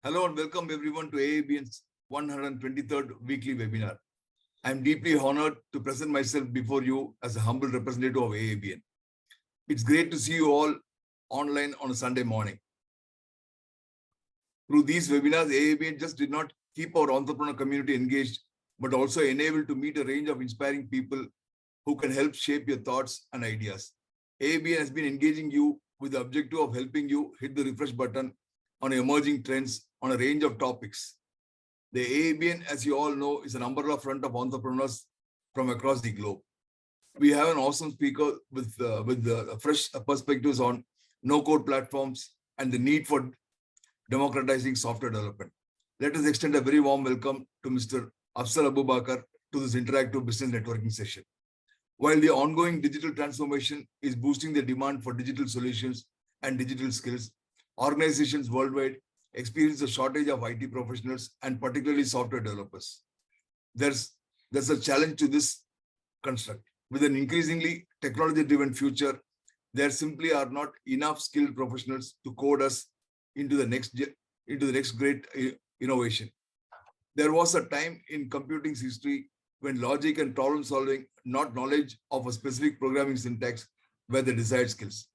Hello and welcome everyone to AABN's 123rd weekly webinar. I am deeply honored to present myself before you as a humble representative of AABN. It's great to see you all online on a Sunday morning. Through these webinars, AABN just did not keep our entrepreneur community engaged, but also enabled to meet a range of inspiring people who can help shape your thoughts and ideas. AABN has been engaging you with the objective of helping you hit the refresh button on emerging trends on a range of topics. The AABN, as you all know, is an umbrella front of entrepreneurs from across the globe. We have an awesome speaker with fresh perspectives on no-code platforms and the need for democratizing software development. Let us extend a very warm welcome to Mr. Afsal Abubacker to this interactive business networking session. While the ongoing digital transformation is boosting the demand for digital solutions and digital skills, organizations worldwide experience a shortage of IT professionals and particularly software developers. There's a challenge to this construct. With an increasingly technology-driven future, there simply are not enough skilled professionals to code us into the next great innovation. There was a time in computing's history when logic and problem solving, not knowledge of a specific programming syntax, were the desired skills.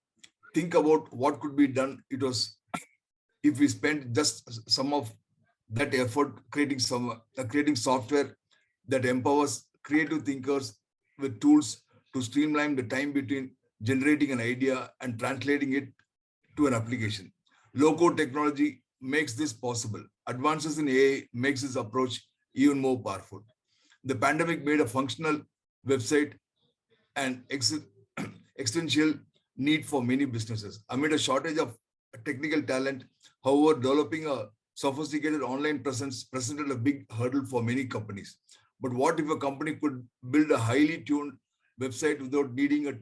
Think about what could be done. It was if we spent just some of that effort creating software that empowers creative thinkers with tools to streamline the time between generating an idea and translating it to an application. Low-code technology makes this possible. Advances in AI makes this approach even more powerful. The pandemic made a functional website an existential need for many businesses. Amid a shortage of technical talent, however, developing a sophisticated online presence presented a big hurdle for many companies. But what if a company could build a highly tuned website without needing a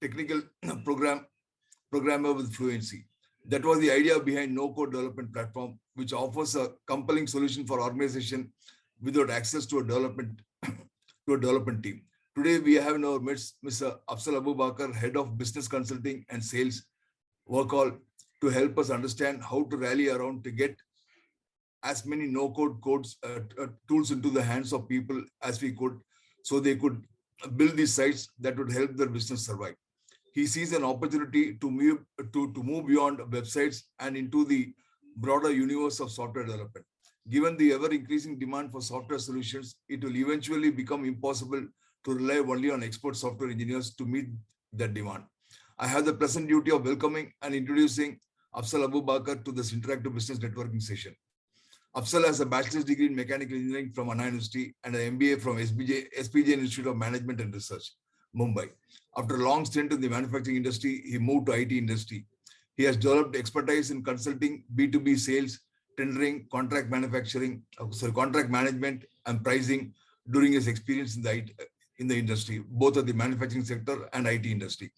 technical programmer with fluency? That was the idea behind no-code development platform, which offers a compelling solution for organization without access to a development team. Today, we have in our midst Mr. Afsal Abubacker, Head of Business Consulting and Sales, Workall, to help us understand how to rally around to get as many no-code tools into the hands of people as we could, so they could build these sites that would help their business survive. He sees an opportunity to move beyond websites and into the broader universe of software development. Given the ever-increasing demand for software solutions, it will eventually become impossible to rely only on expert software engineers to meet that demand. I have the pleasant duty of welcoming and introducing Afsal Abubacker to this interactive business networking session. Afsal has a bachelor's degree in mechanical engineering from Anna University and an MBA from SPJ Institute of Management and Research, Mumbai. After a long stint in the manufacturing industry, he moved to IT industry. He has developed expertise in consulting, B2B sales, tendering, contract management, and pricing during his experience in the industry, both at the manufacturing sector and IT industry.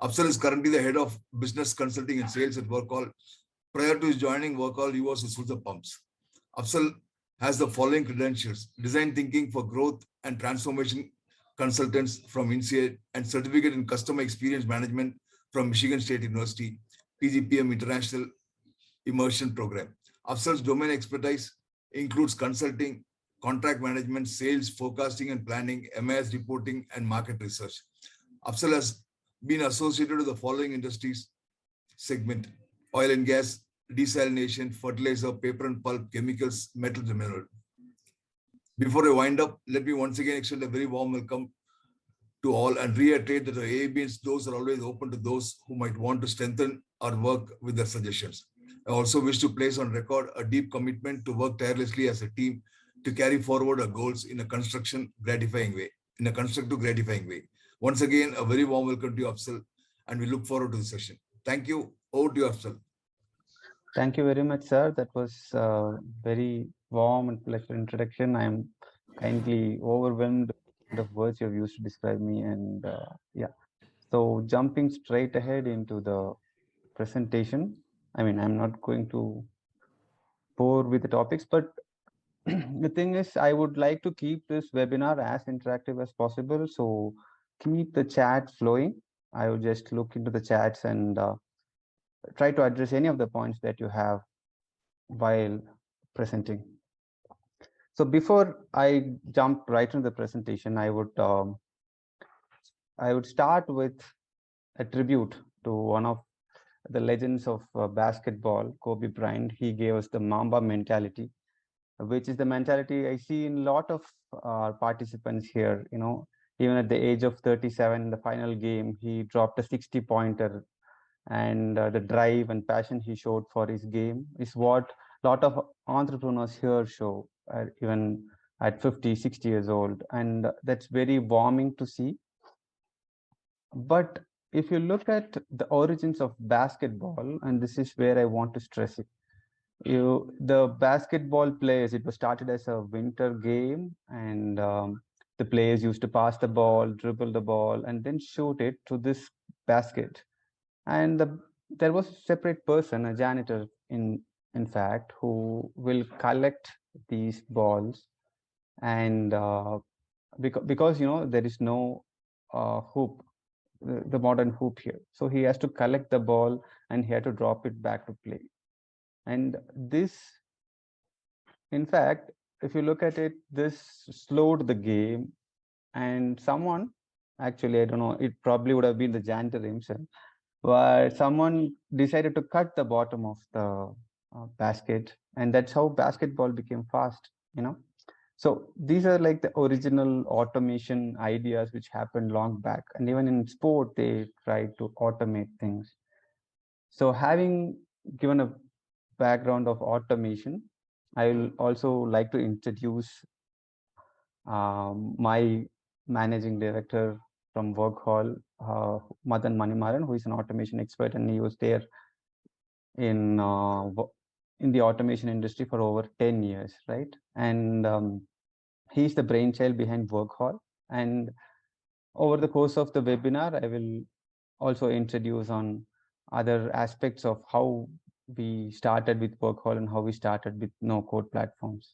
Afsal is currently the head of business consulting and sales at Workall. Prior to his joining Workall, he was with Sulzer Pumps. Afsal has the following credentials: design thinking for growth and transformation consultants from INSEAD, and certificate in customer experience management from Michigan State University, PGPM International Immersion Program. Afsal's domain expertise includes consulting, contract management, sales, forecasting and planning, MIS reporting, and market research. Afsal has been associated with the following industries segment: oil and gas, desalination, fertilizer, paper and pulp, chemicals, metals and mineral. Before I wind up, let me once again extend a very warm welcome to all and reiterate that the AABN's doors are always open to those who might want to strengthen our work with their suggestions. I also wish to place on record a deep commitment to work tirelessly as a team to carry forward our goals in a constructive, gratifying way. Once again, a very warm welcome to you, Afsal, and we look forward to the session. Thank you. Over to you, Afsal. Thank you very much, sir. That was a very warm and pleasant introduction. I am kindly overwhelmed with the words you have used to describe me. And yeah, so jumping straight ahead into the presentation. I mean, I'm not going to bore with the topics, but the thing is, I would like to keep this webinar as interactive as possible. So keep the chat flowing. I will just look into the chats and try to address any of the points that you have while presenting. So before I jump right into the presentation, I would start with a tribute to one of the legends of basketball, Kobe Bryant. He gave us the Mamba mentality, which is the mentality I see in a lot of participants here. You know, even at the age of 37 in the final game, he dropped a 60-pointer, and the drive and passion he showed for his game is what a lot of entrepreneurs here show, even at 50, 60 years old. And that's very warming to see. But if you look at the origins of basketball, and this is where I want to stress it, the basketball players, it was started as a winter game, and the players used to pass the ball, dribble the ball, and then shoot it to this basket. And there was a separate person, a janitor in fact, who will collect these balls. And because you know there is no hoop, the modern hoop here, so he has to collect the ball and he had to drop it back to play. And this, in fact, if you look at it, this slowed the game. And someone, actually I don't know, it probably would have been the janitor himself, but someone decided to cut the bottom of the basket, and that's how basketball became fast, you know. So these are like the original automation ideas which happened long back, and even in sport they tried to automate things. So having given a background of automation, I will also like to introduce my managing director from Work Hall, Madan Manimaran, who is an automation expert, and he was there in in the automation industry for over 10 years, right? And he's the brainchild behind Work Hall. And over the course of the webinar, I will also introduce on other aspects of how we started with Work Hall and how we started with no code platforms.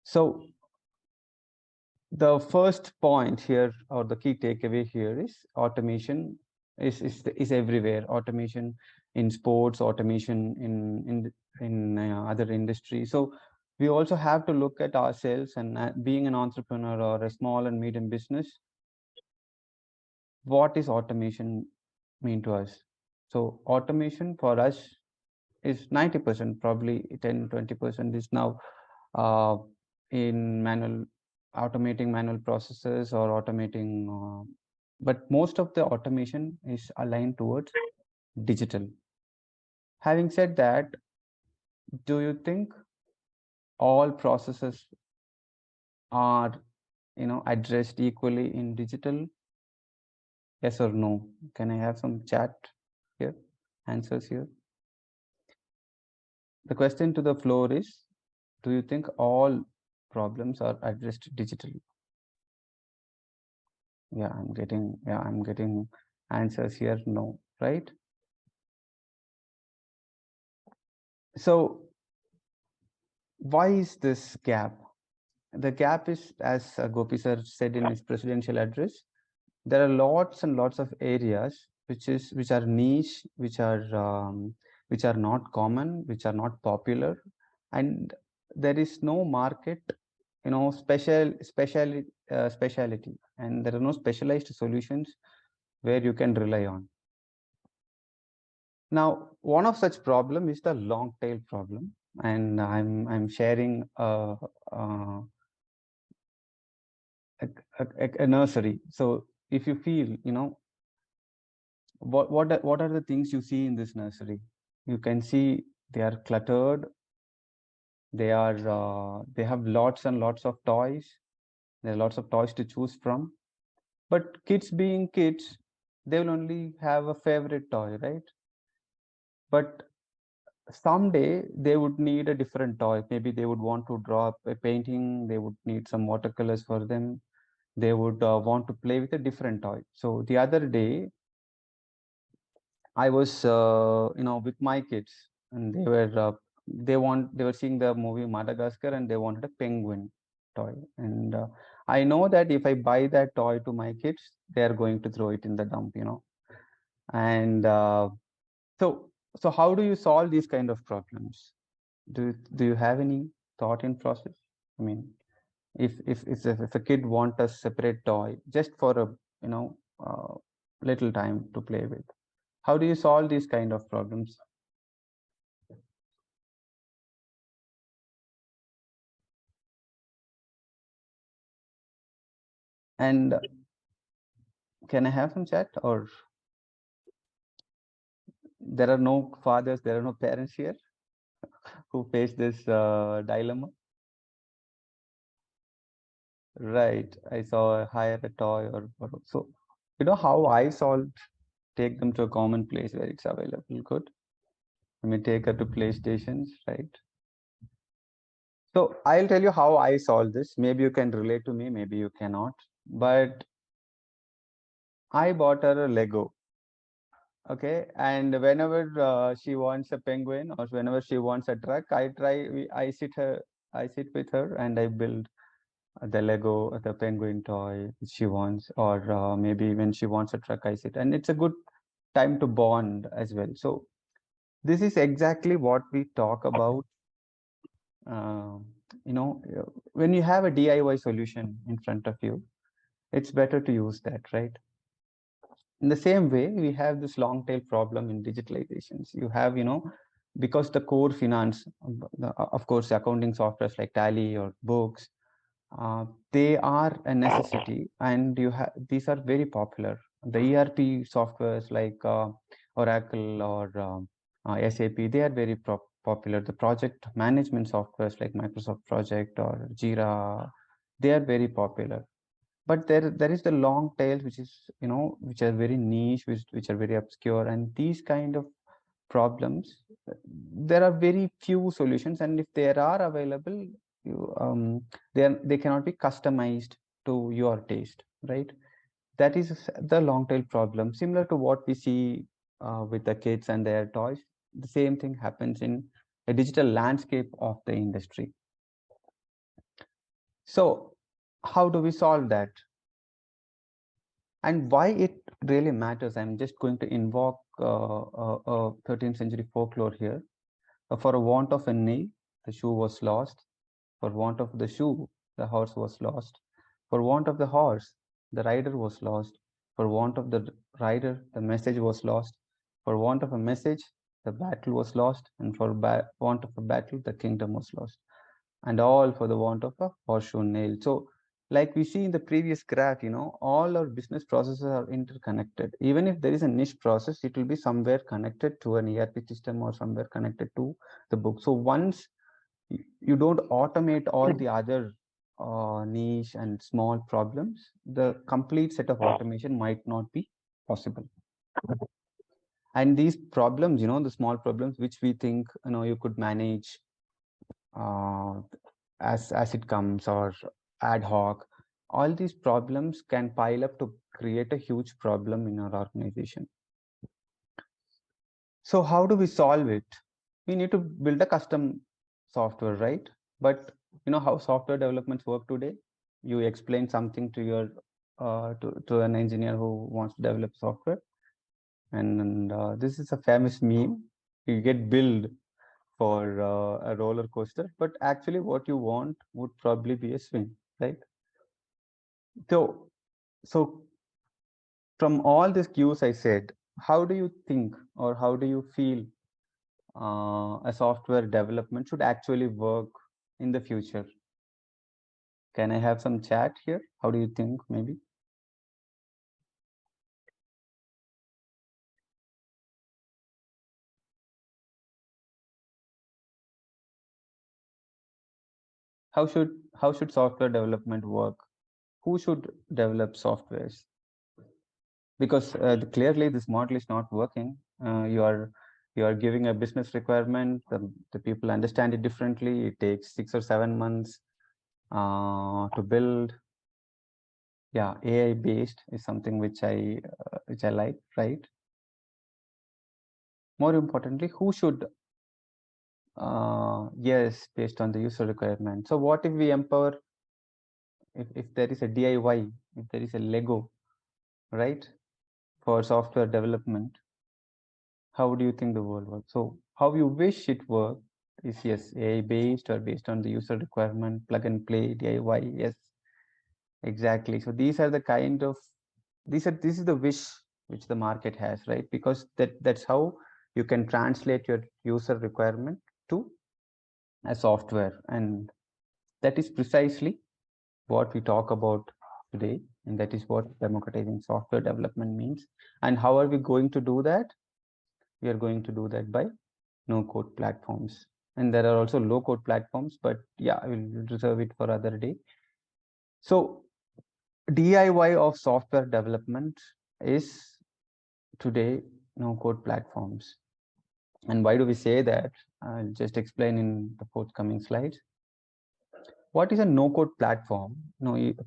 So the first point here, or the key takeaway here, is automation is everywhere. Automation in sports, automation in other industries. So we also have to look at ourselves, and being an entrepreneur or a small and medium business, what is automation mean to us? So automation for us is 90%, probably 10-20% is now uh, in automating manual processes or automating, but most of the automation is aligned towards digital. Having said that, do you think all processes are, you know, addressed equally in digital? Yes or no? Can I have some chat here, answers here? The question to the floor is, do you think all problems are addressed digitally? Yeah, I'm getting answers here, no, right? So why is this gap? The gap is, as Gopi sir said in his presidential address, there are lots and lots of areas which are niche, which are not common, which are not popular, and there is no market, you know, speciality, and there are no specialized solutions where you can rely on. Now, one of such problem is the long tail problem, and I'm sharing a, a nursery. So if you feel, you know, what are the things you see in this nursery? You can see they are cluttered. They have lots and lots of toys. There are lots of toys to choose from. But kids being kids, they will only have a favorite toy, right? But someday they would need a different toy. Maybe they would want to draw a painting. They would need some watercolors for them. They would want to play with a different toy. So the other day, I was, you know, with my kids, and they were seeing the movie Madagascar, and they wanted a penguin toy. And I know that if I buy that toy to my kids, they are going to throw it in the dump, you know. And so So how do you solve these kind of problems? Do you have any thought in process? I mean, if a kid want a separate toy just for a you know little time to play with, how do you solve these kind of problems? And can I have some chat, or there are no fathers, there are no parents here who face this dilemma? Right. I saw hire a toy or so. You know how I solved? Take them to a common place where it's available. Good. Let me take her to PlayStations, right? So I'll tell you how I solved this. Maybe you can relate to me, maybe you cannot. But I bought her a Lego. Okay, and whenever she wants a penguin or whenever she wants a truck, I sit with her and I build the Lego, the penguin toy she wants, or maybe when she wants a truck, I sit, and it's a good time to bond as well. So this is exactly what we talk about. Uh, when you have a DIY solution in front of you, it's better to use that, right? In the same way, we have this long tail problem in digitalizations. You have, because the core finance, of course, accounting softwares like Tally or Books, they are a necessity, and you have these are very popular. The ERP softwares like Oracle or SAP, they are very popular. The project management softwares like Microsoft Project or Jira, they are very popular. But there is the long tail, which is which are very niche, which are very obscure, and these kind of problems, there are very few solutions, and if there are available, they cannot be customized to your taste, right? That is the long tail problem, similar to what we see with the kids and their toys. The same thing happens in a digital landscape of the industry. So how do we solve that, and why it really matters? I'm just going to invoke 13th century folklore here. For a want of a knee, the shoe was lost. For want of the shoe, the horse was lost. For want of the horse, the rider was lost. For want of the rider, the message was lost. For want of a message, the battle was lost. And for want of a battle, the kingdom was lost. And all for the want of a horseshoe nail. So, like we see in the previous graph, all our business processes are interconnected. Even if there is a niche process, it will be somewhere connected to an ERP system or somewhere connected to the book. So once you don't automate all the other niche and small problems, the complete set of automation might not be possible. And these problems, the small problems which we think you could manage uh, as it comes, or ad hoc, all these problems can pile up to create a huge problem in our organization. So how do we solve it? We need to build a custom software, right? But you know how software developments work today? You explain something to your to an engineer who wants to develop software, and this is a famous meme. You get billed for a roller coaster, but actually what you want would probably be a swing, right? So from all these cues I said, how do you think, or how do you feel a software development should actually work in the future? Can I have some chat here? How do you think, maybe? How should software development work? Who should develop softwares? Because clearly this model is not working. You are giving a business requirement. The people understand it differently. It takes 6 or 7 months to build. Yeah, AI based is something which I like, right? More importantly, who should yes, based on the user requirement. So what if we empower, if there is a DIY, if there is a Lego, right, for software development, how do you think the world works? So how you wish it worked is yes, AI based or based on the user requirement, plug and play, DIY. Yes, exactly. So these are the kind of this is the wish which the market has, right? Because that's how you can translate your user requirement to a software, and that is precisely what we talk about today, and that is what democratizing software development means. And how are we going to do that? We are going to do that by no code platforms, and there are also low code platforms, but yeah, I will reserve it for other day. So DIY of software development is today no code platforms. And why do we say that? I'll just explain in the forthcoming slides. What is a no code platform?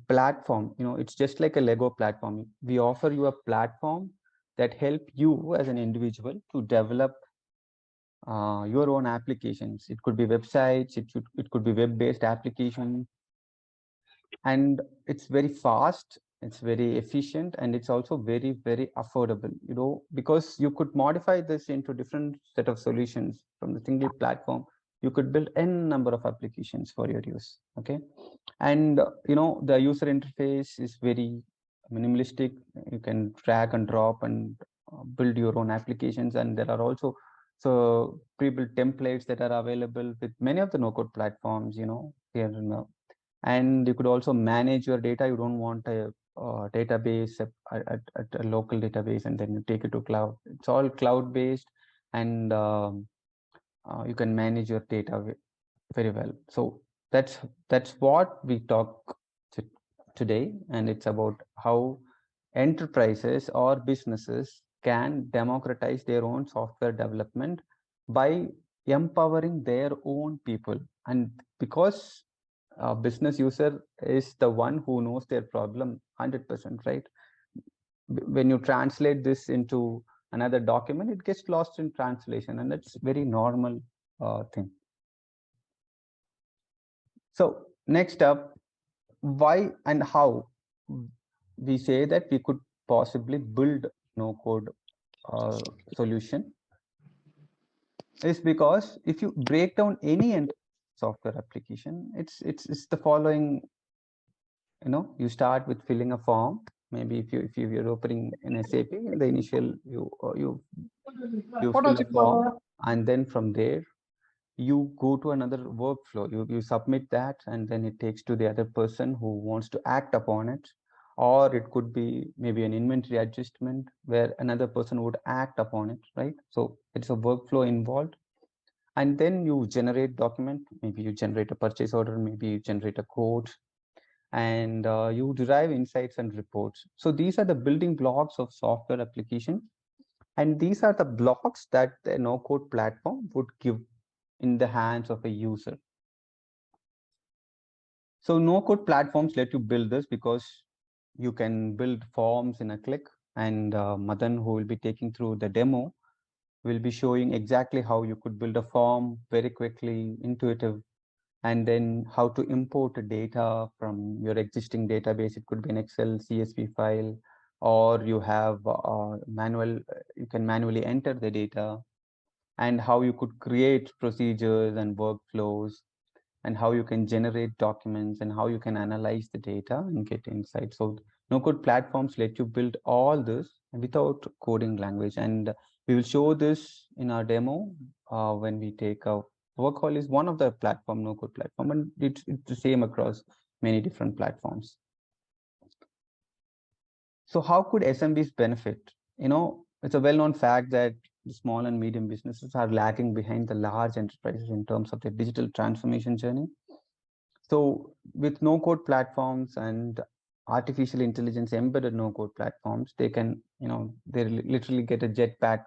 Platform, it's just like a Lego platform. We offer you a platform that help you as an individual to develop your own applications. It could be websites, it could be web-based application, and it's very fast, it's very efficient, and it's also very, very affordable, because you could modify this into different set of solutions from the single platform. You could build n number of applications for your use. Okay. And the user interface is very minimalistic. You can drag and drop and build your own applications, and there are also pre-built templates that are available with many of the no-code platforms, here and you could also manage your data. You don't want a database at a local database and then you take it to cloud. It's all cloud based, and you can manage your data very well. So that's what we talk today, and it's about how enterprises or businesses can democratize their own software development by empowering their own people. And because a business user is the one who knows their problem 100%, right? When you translate this into another document, it gets lost in translation, and that's very normal thing. So next up, why and how we say that we could possibly build no code solution is because if you break down any software application, it's the following. You start with filling a form. Maybe if you're opening an SAP, in the initial you fill a form, and then from there you go to another workflow. You submit that, and then it takes to the other person who wants to act upon it. Or it could be maybe an inventory adjustment where another person would act upon it, right? So it's a workflow involved. And then you generate document. Maybe you generate a purchase order, maybe you generate a code, and you derive insights and reports. So these are the building blocks of software application, and these are the blocks that the no code platform would give in the hands of a user. So no code platforms let you build this because you can build forms in a click, and Madan, who will be taking through the demo, will be showing exactly how you could build a form very quickly, intuitive, and then how to import data from your existing database. It could be an Excel CSV file, or you have you can manually enter the data, and how you could create procedures and workflows, and how you can generate documents, and how you can analyze the data and get insights. So no code platforms let you build all this without coding language, and we will show this in our demo when we take a Workall is one of the platform, no code platform, and it's the same across many different platforms. So how could SMBs benefit? It's a well-known fact that the small and medium businesses are lagging behind the large enterprises in terms of their digital transformation journey. So with no code platforms and artificial intelligence embedded no code platforms, they can, they literally get a jetpack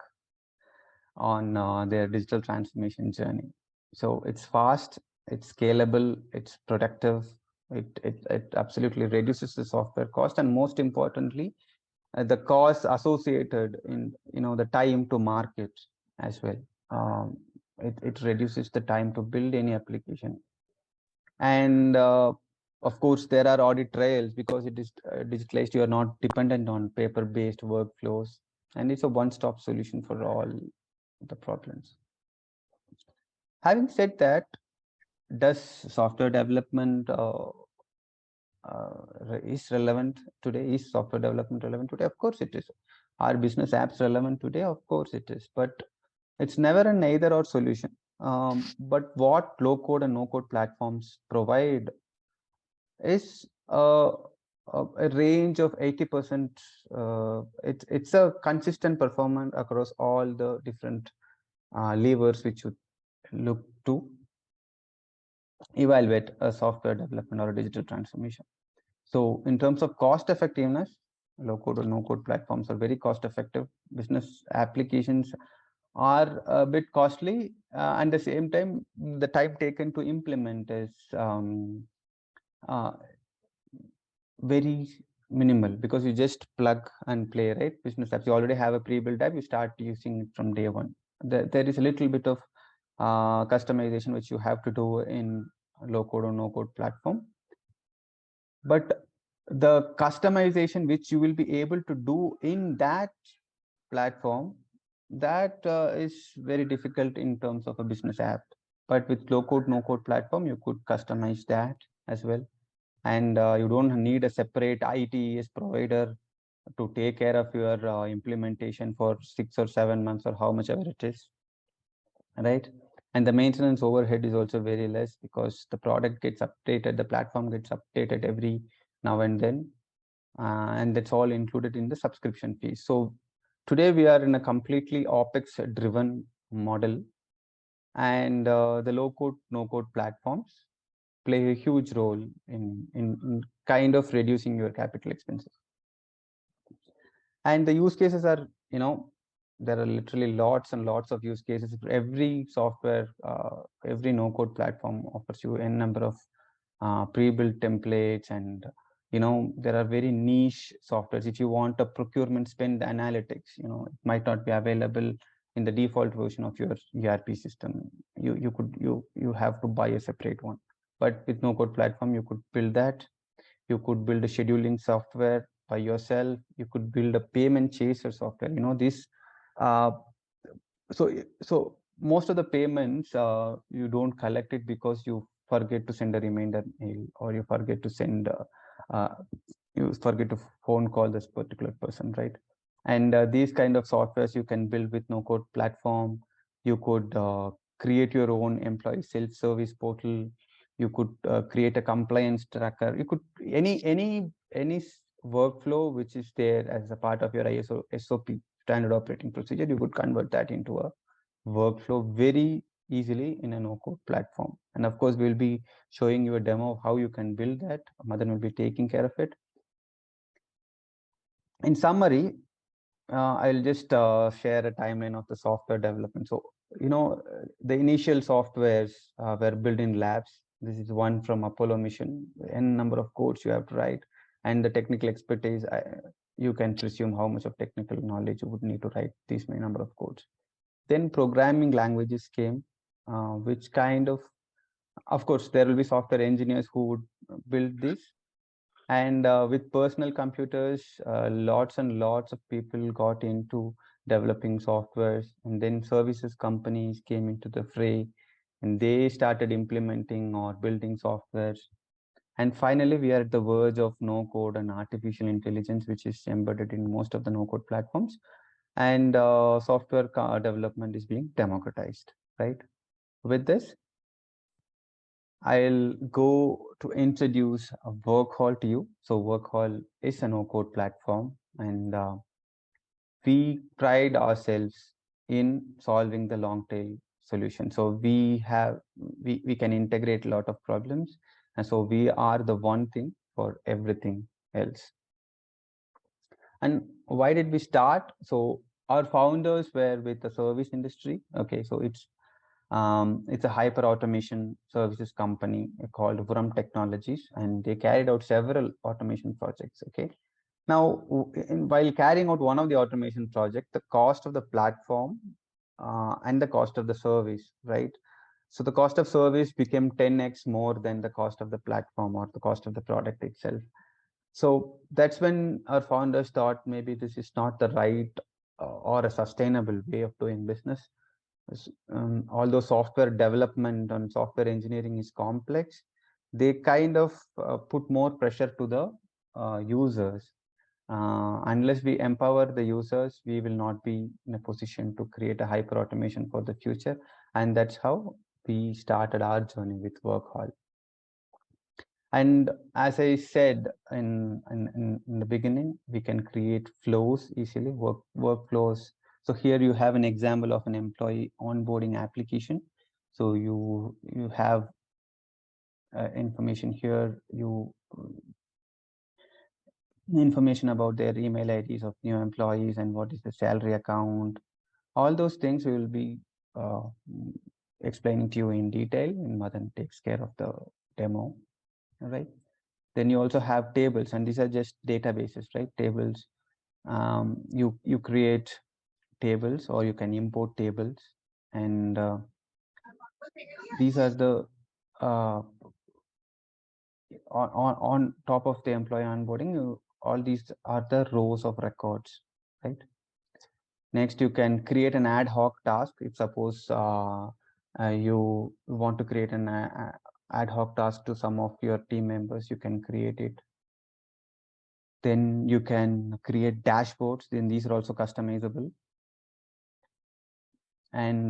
on their digital transformation journey. So it's fast, it's scalable, it's productive, it absolutely reduces the software cost, and most importantly, the costs associated in the time to market as well. It reduces the time to build any application, and of course there are audit trails because it is digitalized. You are not dependent on paper-based workflows, and it's a one-stop solution for all the problems. Having said that, does software development is relevant today? Is software development relevant today? Of course it is. Are business apps relevant today? Of course it is. But it's never an either or solution. But what low code and no code platforms provide is a range of 80%. It's a consistent performance across all the different levers which you look to evaluate a software development or a digital transformation. So in terms of cost effectiveness, low code or no code platforms are very cost effective. Business applications are a bit costly, and at the same time, the time taken to implement is very minimal, because you just plug and play, right? Business apps, you already have a pre-built app, you start using it from day one. There is a little bit of customization which you have to do in low code or no code platform, but the customization which you will be able to do in that platform, that is very difficult in terms of a business app. But with low code no code platform, you could customize that as well, and you don't need a separate ITES provider to take care of your implementation for 6 or 7 months or how much ever it is, right? And the maintenance overhead is also very less, because the product gets updated, the platform gets updated every now and then, and that's all included in the subscription fee. So today we are in a completely OpEx driven model, and the low code no code platforms play a huge role in kind of reducing your capital expenses. And the use cases are, there are literally lots and lots of use cases. Every software, every no code platform offers you a number of pre-built templates, and there are very niche softwares. If you want a procurement spend analytics, it might not be available in the default version of your ERP system. You have to buy a separate one. But with no code platform, you could build that. You could build a scheduling software by yourself. You could build a payment chaser software. This so most of the payments, you don't collect it because you forget to send a reminder mail, or you forget to send you forget to phone call this particular person, right? And these kind of softwares you can build with no code platform. You could create your own employee self-service portal. You could create a compliance tracker. You could any workflow which is there as a part of your ISO SOP, standard operating procedure, you could convert that into a workflow very easily in a no code platform. And of course, we'll be showing you a demo of how you can build that. Madan will be taking care of it. In summary, I'll just share a timeline of the software development. So, the initial softwares were built in labs. This is one from Apollo mission, n number of codes you have to write, and the technical expertise, you can presume how much of technical knowledge you would need to write these many number of codes. Then programming languages came, which kind of course, there will be software engineers who would build this. And with personal computers, lots and lots of people got into developing softwares, and then services companies came into the fray, and they started implementing or building softwares. And finally, we are at the verge of no code and artificial intelligence, which is embedded in most of the no code platforms. And software development is being democratized, right? With this, I'll go to introduce a Workhall to you. So Workhall is a no-code platform, and we pride ourselves in solving the long tail solution. So we can integrate a lot of problems, and so we are the one thing for everything else. And why did we start? So our founders were with the service industry. Okay, so it's a hyper automation services company called Vuram Technologies, and they carried out several automation projects. Okay, now while carrying out one of the automation project, the cost of the platform and the cost of the service, right? So the cost of service became 10x more than the cost of the platform or the cost of the product itself. So that's when our founders thought maybe this is not the right or a sustainable way of doing business. Although software development and software engineering is complex, they kind of put more pressure to the users. Unless we empower the users, we will not be in a position to create a hyper automation for the future. And that's how we started our journey with WorkHall. And as I said in the beginning, we can create flows easily, workflows. So here you have an example of an employee onboarding application. So you have information here, information about their email IDs of new employees and what is the salary account. All those things we will be explaining to you in detail, and Madan takes care of the demo, all right? Then you also have tables, and these are just databases, right? Tables. You create tables, or you can import tables, and these are the on top of the employee onboarding. All these are the rows of records, right? Next, you can create an ad hoc task. If suppose you want to create an ad hoc task to some of your team members, you can create it. Then you can create dashboards. Then these are also customizable. And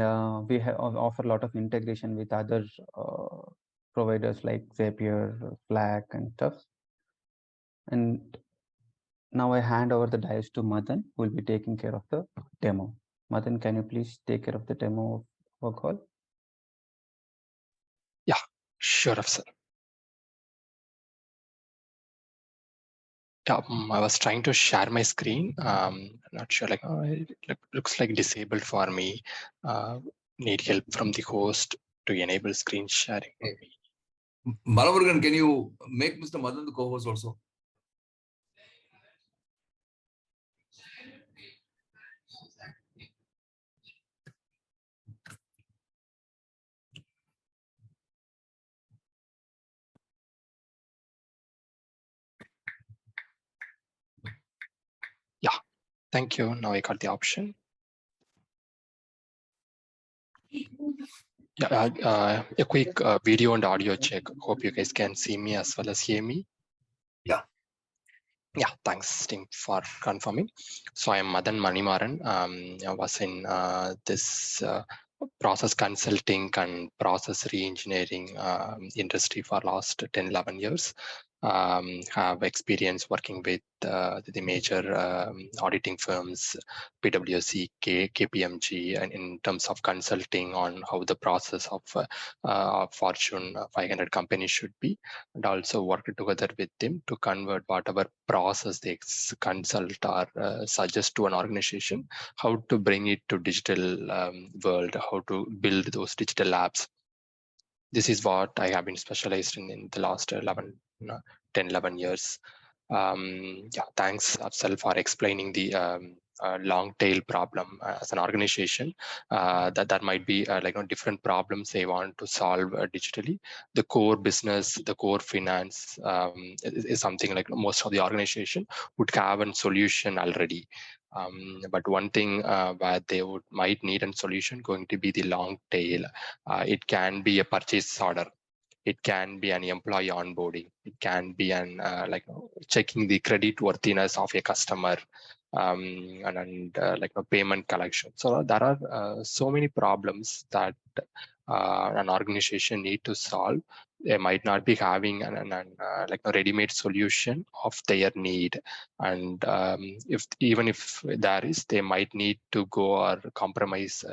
we offer a lot of integration with other providers like Zapier, Slack, and stuff. And now I hand over the dice to Madan, who will be taking care of the demo. Madan, can you please take care of the demo of WorkHall? Yeah, sure, Afsal. Yeah, I was trying to share my screen. Not sure, like it looks like disabled for me. Need help from the host to enable screen sharing. Malamurugan, can you make Mr. Madan the co-host also? Yeah, thank you. Now I got the option. Yeah, a quick video and audio check. Hope you guys can see me as well as hear me. Yeah. Yeah, thanks team for confirming. So I am Madan Manimaran. I was in this process consulting and process re-engineering industry for last 10-11 years. Have experience working with the major auditing firms, PwC, KPMG, and in terms of consulting on how the process of Fortune 500 companies should be, and also work together with them to convert whatever process they consult or suggest to an organization, how to bring it to digital world, how to build those digital apps. This is what I have been specialized in the last 10-11 years. Yeah, thanks Afsal for explaining the long tail problem as an organization. That might be different problems they want to solve digitally. The core business, the core finance is something like most of the organization would have a solution already. But one thing where they might need a solution going to be the long tail. It can be a purchase order. It can be an employee onboarding. It can be an checking the credit worthiness of a customer, and payment collection. So there are so many problems that an organization need to solve. They might not be having a ready-made solution of their need, and even if there is, they might need to go or compromise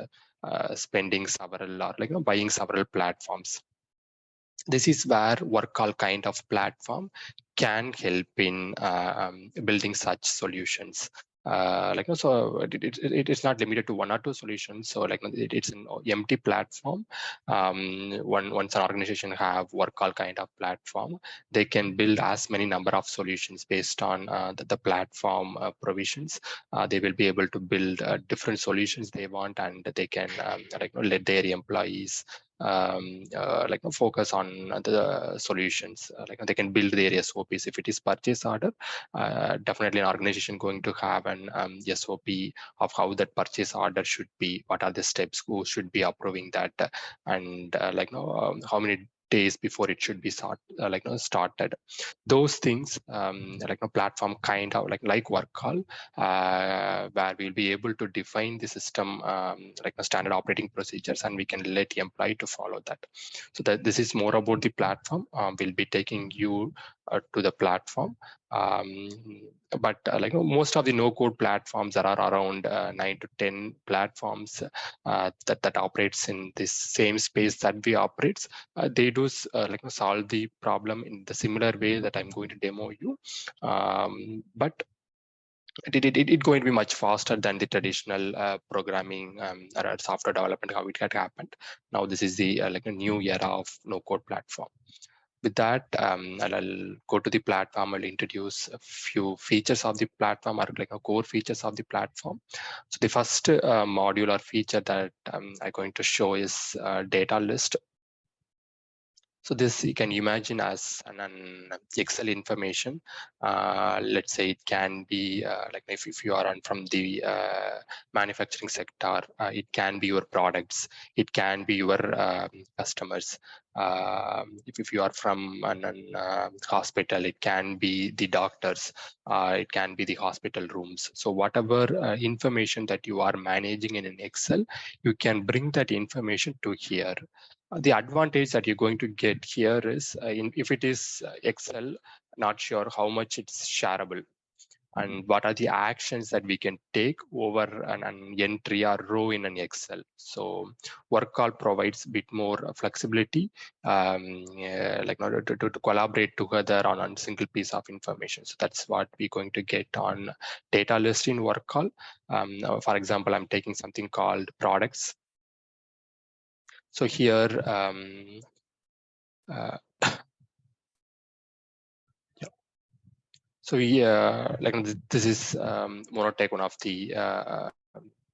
spending several or buying several platforms. This is where WorkCall kind of platform can help in building such solutions. So it's not limited to one or two solutions. So it's an empty platform. Once an organization have WorkCall kind of platform, they can build as many number of solutions based on the platform provisions. They will be able to build different solutions they want, and they can let their employees focus on the solutions. They can build their SOPs. If it is purchase order, definitely an organization going to have an SOP of how that purchase order should be, what are the steps, who should be approving that, and how many days before it should be started. Those things, platform kind of like work call, where we'll be able to define the system standard operating procedures, and we can let the employee to follow that. So that this is more about the platform. We'll be taking you to the platform. But most of the no-code platforms, there are around 9 to 10 platforms that operates in this same space that we operate. They do solve the problem in the similar way that I'm going to demo you, but it going to be much faster than the traditional programming or software development, how it had happened. Now this is the a new era of no-code platform. With that, I'll go to the platform. I'll introduce a few features of the platform, or core features of the platform. So the first module or feature that I'm going to show is data list. So this you can imagine as an Excel information. Let's say it can be if you are from the manufacturing sector, it can be your products, it can be your customers. If you are from an hospital, it can be the doctors, it can be the hospital rooms. So whatever information that you are managing in an Excel, you can bring that information to here. The advantage that you're going to get here is if it is Excel, not sure how much it's shareable and what are the actions that we can take over an entry or row in an Excel. So work call provides a bit more flexibility, to collaborate together on a single piece of information. So that's what we're going to get on data list in work call. For example, I'm taking something called products. So here, yeah. So we this is want to take one of the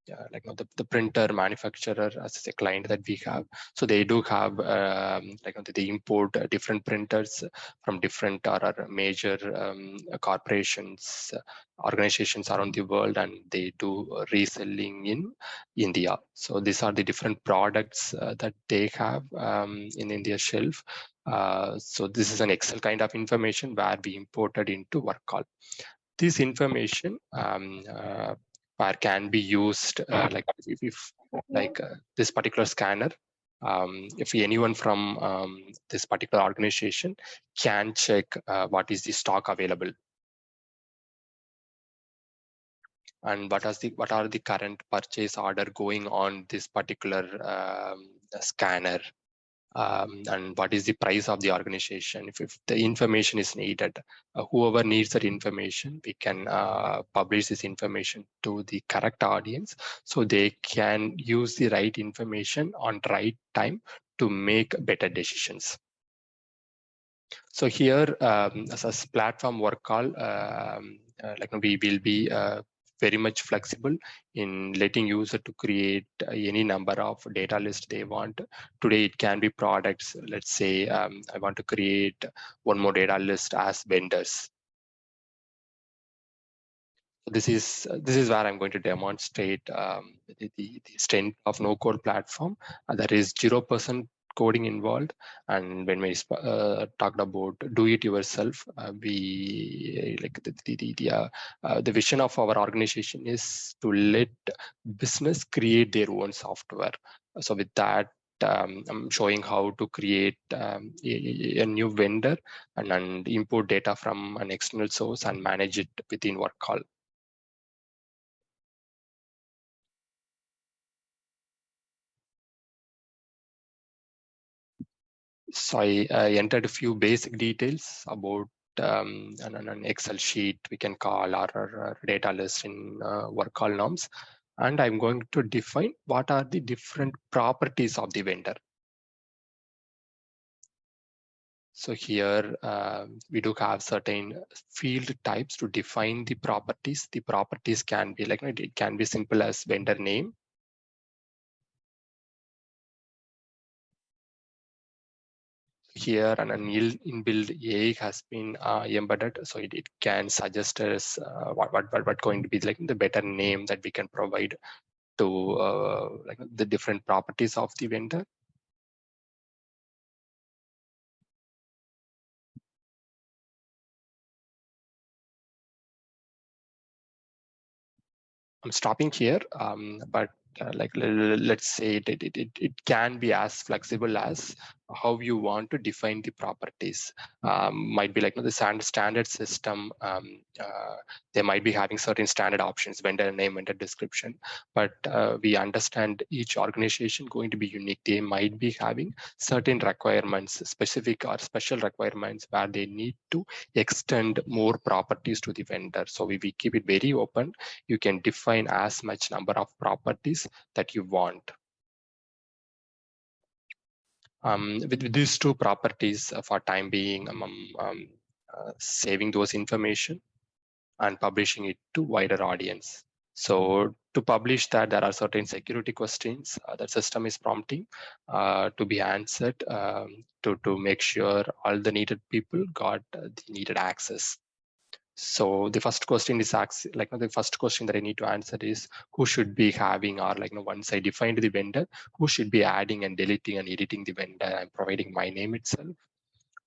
the printer manufacturer as a client that we have. So they do have they import different printers from different or major corporations, organizations around the world, and they do reselling in India. So these are the different products that they have in India shelf. So this is an Excel kind of information where we imported into work call. This information where can be used if this particular scanner, if anyone from this particular organization can check what is the stock available and what are the current purchase order going on this particular scanner. And what is the price of the organization. If the information is needed, whoever needs that information, we can publish this information to the correct audience so they can use the right information on right time to make better decisions. So here, as a platform work call, we will be very much flexible in letting user to create any number of data lists they want. Today, it can be products. Let's say I want to create one more data list as vendors. This is where I'm going to demonstrate the strength of no-code platform. There is 0% coding involved, and when we talked about do it yourself, we the vision of our organization is to let business create their own software. So with that, I'm showing how to create a new vendor and import data from an external source and manage it within work call. So I entered a few basic details about an Excel sheet we can call our data list in work call norms. And I'm going to define what are the different properties of the vendor. So here we do have certain field types to define the properties. The properties can be it can be simple as vendor name. here an inbuilt AI has been embedded, so it can suggest us what going to be like the better name that we can provide to like the different properties of the vendor. I'm stopping here, but like let's say it can be as flexible as how you want to define the properties. Might be like the standard system. They might be having certain standard options, vendor name, vendor description, but we understand each organization going to be unique. They might be having certain requirements, specific or special requirements where they need to extend more properties to the vendor. So we keep it very open. You can define as much number of properties that you want. With these two properties, for time being, saving those information and publishing it to wider audience. So to publish that, there are certain security questions that system is prompting to be answered to make sure all the needed people got the needed access. So the first question is like the first question that I need to answer is who should be having, or like once I defined the vendor, who should be adding and deleting and editing the vendor. I'm providing my name itself,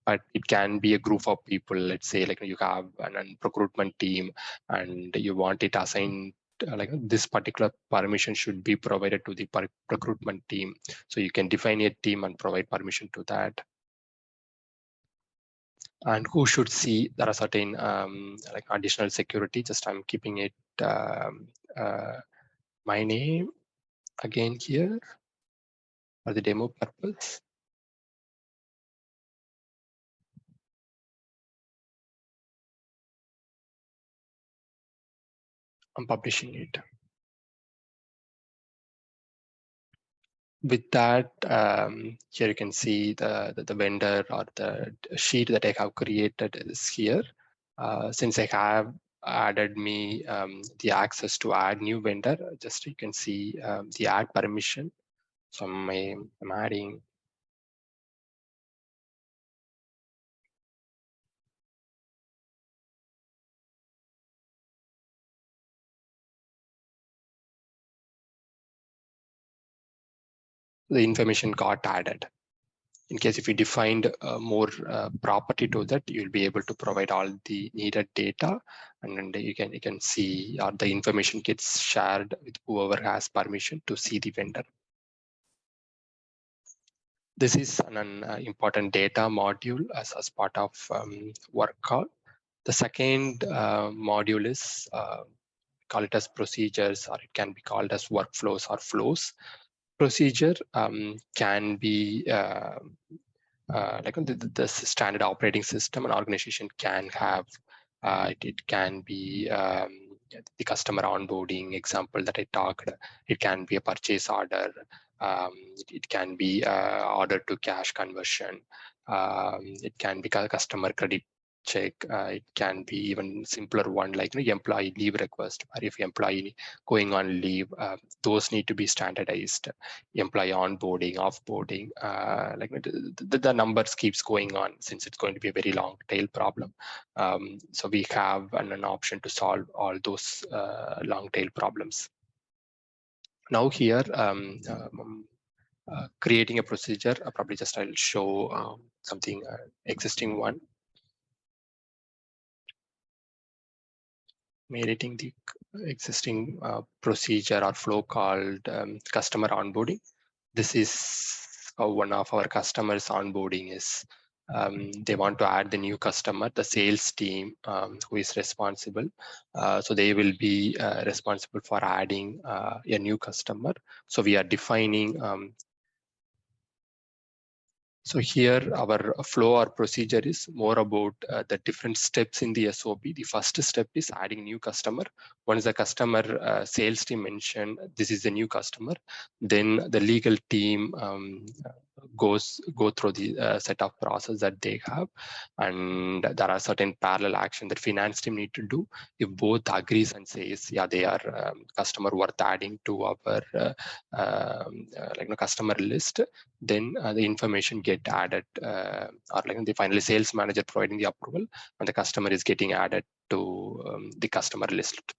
but it can be a group of people. Let's say like you have an procurement team and you want it assigned like this particular permission should be provided to the procurement team. So you can define a team and provide permission to that. And who should see, there are certain like additional security. Just I'm keeping it my name again here for the demo purpose. I'm publishing it. With that, here you can see the vendor or the sheet that I have created is here. Since I have added me the access to add new vendor, just you can see the add permission. So I'm adding the information got added. In case if you defined more property to that, you'll be able to provide all the needed data, and then you can see or the information gets shared with whoever has permission to see the vendor. This is an important data module as part of work call. The second module is call it as procedures, or it can be called as workflows or flows. Procedure can be like the standard operating system an organization can have. It can be the customer onboarding example that I talked. It can be a purchase order. It can be order to cash conversion. It can be customer credit check. It can be even simpler one like employee leave request, or if employee going on leave, those need to be standardized. Employee onboarding, offboarding, like the numbers keeps going on since it's going to be a very long tail problem. So we have an option to solve all those long tail problems. Now here, creating a procedure, probably just I'll show something existing one. Editing the existing procedure or flow called customer onboarding. This is how one of our customers onboarding is. They want to add the new customer, the sales team who is responsible. So they will be responsible for adding a new customer. So we are defining so here our flow or procedure is more about the different steps in the SOP. The first step is adding new customer. Once the customer sales team mentioned this is a new customer, then the legal team go through the set of process that they have, and there are certain parallel action that finance team need to do. If both agrees and says, yeah, they are customer worth adding to our customer list, then the information get added, or like the finally sales manager providing the approval, and the customer is getting added to the customer list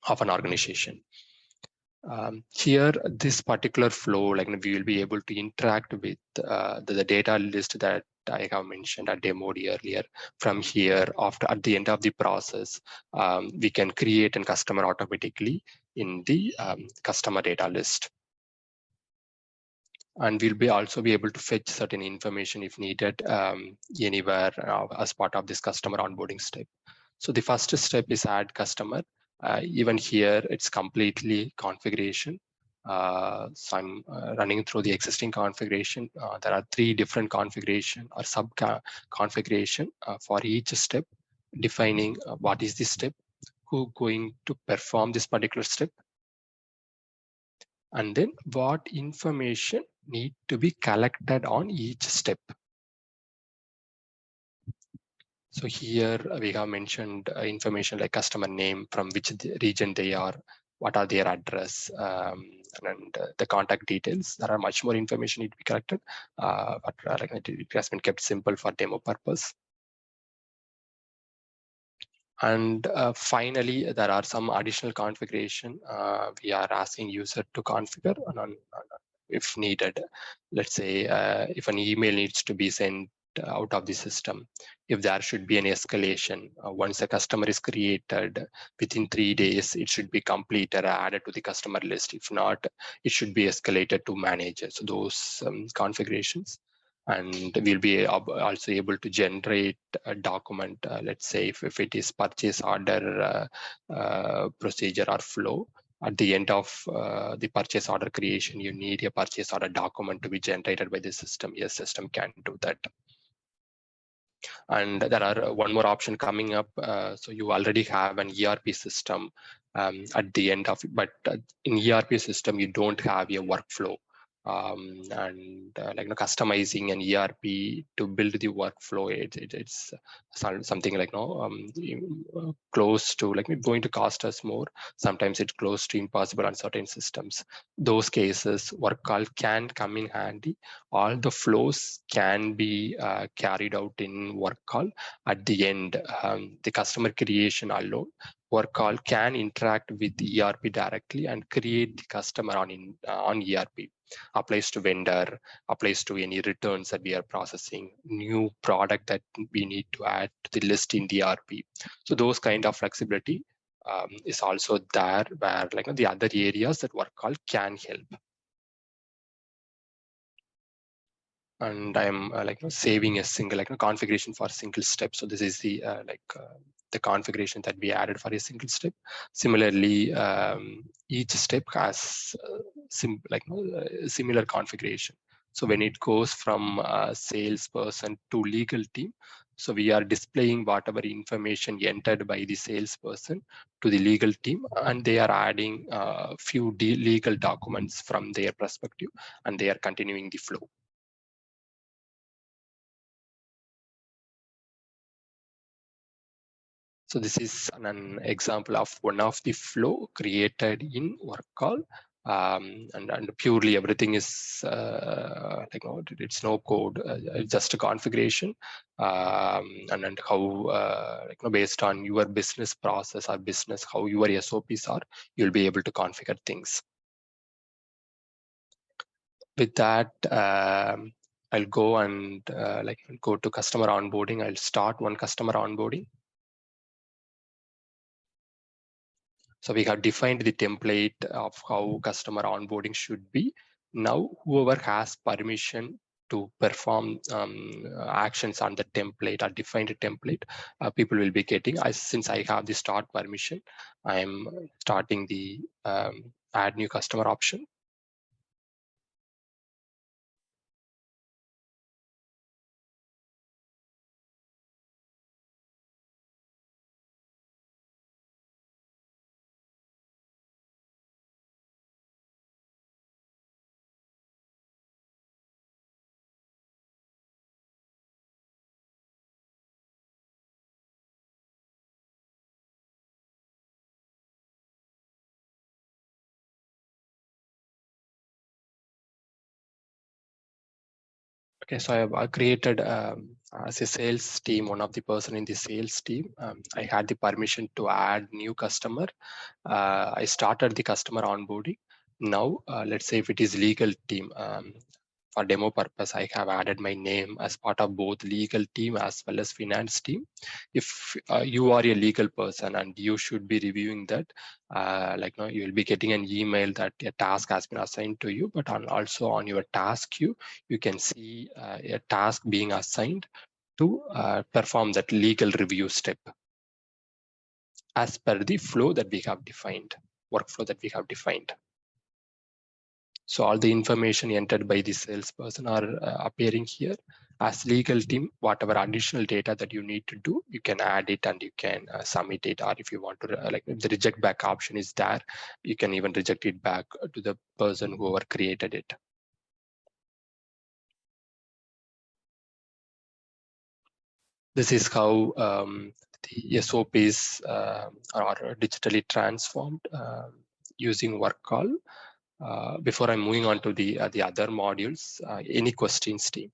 of an organization. Here, this particular flow, like we will be able to interact with the data list that I have mentioned, I demoed earlier. From here, at the end of the process, we can create a customer automatically in the customer data list. And we'll also be able to fetch certain information if needed anywhere as part of this customer onboarding step. So the first step is add customer. Even here, it's completely configuration. So I'm running through the existing configuration. There are 3 different configuration or sub configuration for each step, defining what is the step, who going to perform this particular step, and then what information need to be collected on each step. So here we have mentioned information like customer name, from which region they are, what are their address, and the contact details. There are much more information need to be collected, but it has been kept simple for demo purpose. And finally, there are some additional configuration we are asking user to configure if needed. Let's say if an email needs to be sent out of the system, if there should be an escalation, once a customer is created, within 3 days, it should be completed, added to the customer list. If not, it should be escalated to manager. So those configurations. And we'll be also able to generate a document, let's say if it is purchase order procedure or flow. At the end of the purchase order creation, you need a purchase order document to be generated by the system. Yes, system can do that. And there are one more option coming up. So you already have an ERP system at the end of it, but in ERP system, you don't have a workflow. And customizing an ERP to build the workflow, it's something like close to going to cost us more. Sometimes it's close to impossible on certain systems. Those cases, work call can come in handy. All the flows can be carried out in work call. At the end, the customer creation alone, work call can interact with the ERP directly and create the customer on ERP. Applies to vendor, applies to any returns that we are processing, new product that we need to add to the list in the ERP. So those kind of flexibility is also there, where the other areas that work call can help. And I'm saving a single configuration for a single step. So this is the the configuration that we added for a single step. Similarly, each step has similar configuration. So when it goes from salesperson to legal team, so we are displaying whatever information entered by the salesperson to the legal team, and they are adding few legal documents from their perspective, and they are continuing the flow. So this is an example of one of the flow created in work call, and purely everything is it's no code, it's just a configuration, and how based on your business process or business, how your SOPs are, you'll be able to configure things. With that, I'll go and go to customer onboarding. I'll start one customer onboarding. So we have defined the template of how customer onboarding should be. Now, whoever has permission to perform actions on the template or defined template, people will be getting. Since I have the start permission, I am starting the add new customer option. Okay, so I have created as a sales team, one of the person in the sales team. I had the permission to add new customer. I started the customer onboarding. Now, let's say if it is legal team, for demo purpose, I have added my name as part of both legal team as well as finance team. If you are a legal person and you should be reviewing that, you will be getting an email that a task has been assigned to you, but also on your task queue, you can see a task being assigned to perform that legal review step as per the flow that we have defined, workflow that we have defined. So all the information entered by the salesperson are appearing here. As legal team, whatever additional data that you need to do, you can add it and you can submit it. Or if you want to, if the reject back option is there, you can even reject it back to the person whoever created it. This is how the SOPs are digitally transformed using work call. Before I'm moving on to the other modules, any questions, team?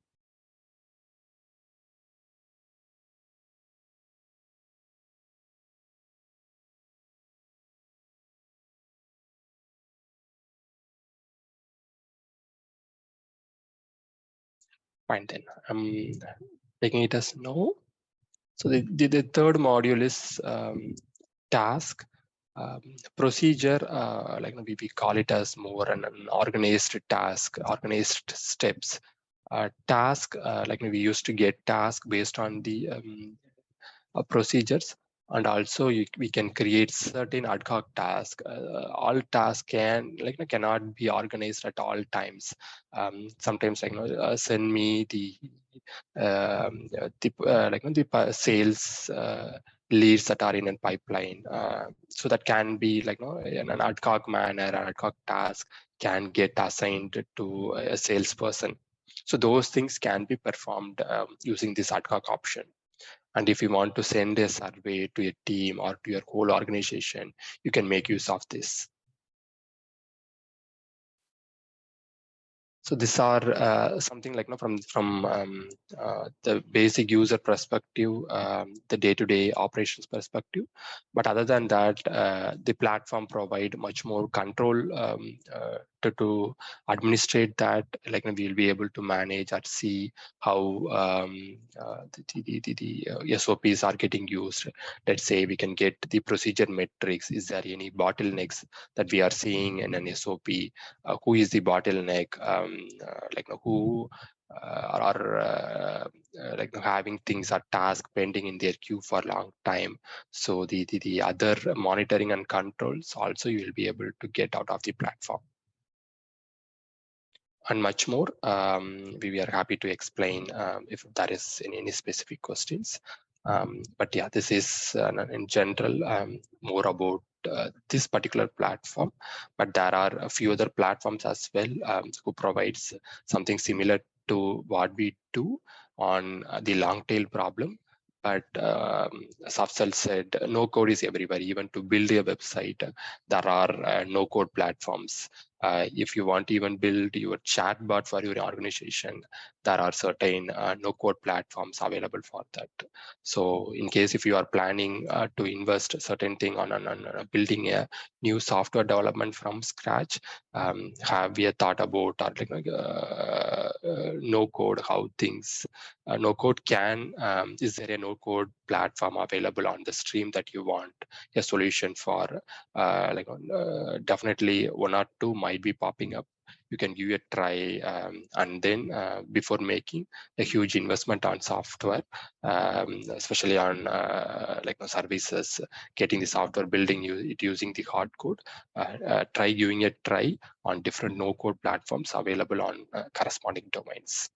Fine, then I'm taking it as no. So the third module is task. Procedure, we call it as more an organized task, organized steps. Task, we used to get task based on the procedures, and also we can create certain ad hoc tasks. All tasks cannot be organized at all times. Sometimes send me the sales leads that are in a pipeline. So that can be in an ad hoc manner, an ad hoc task can get assigned to a salesperson. So those things can be performed using this ad hoc option. And if you want to send a survey to a team or to your whole organization, you can make use of this. So these are something from the basic user perspective, the day-to-day operations perspective. But other than that, the platform provide much more control to administrate that. We'll be able to manage or see how the SOPs are getting used. Let's say we can get the procedure metrics. Is there any bottlenecks that we are seeing in an SOP? Who is the bottleneck? Who are having things or task pending in their queue for a long time. So the other monitoring and controls also you will be able to get out of the platform. And much more, we are happy to explain if there is any specific questions. But yeah, this is in general more about this particular platform, but there are a few other platforms as well who provides something similar to what we do on the long tail problem. But as Afsal said, no code is everywhere. Even to build a website, there are no code platforms. If you want to even build your chatbot for your organization, there are certain no-code platforms available for that. So in case if you are planning to invest a certain thing on building a new software development from scratch, have we thought about no-code, how things, no-code can, is there a no-code platform available on the stream that you want a solution for? Definitely one or two might be popping up. You can give it a try, and then before making a huge investment on software, especially on services, getting the software, building it using the hard code, try giving a try on different no-code platforms available on corresponding domains.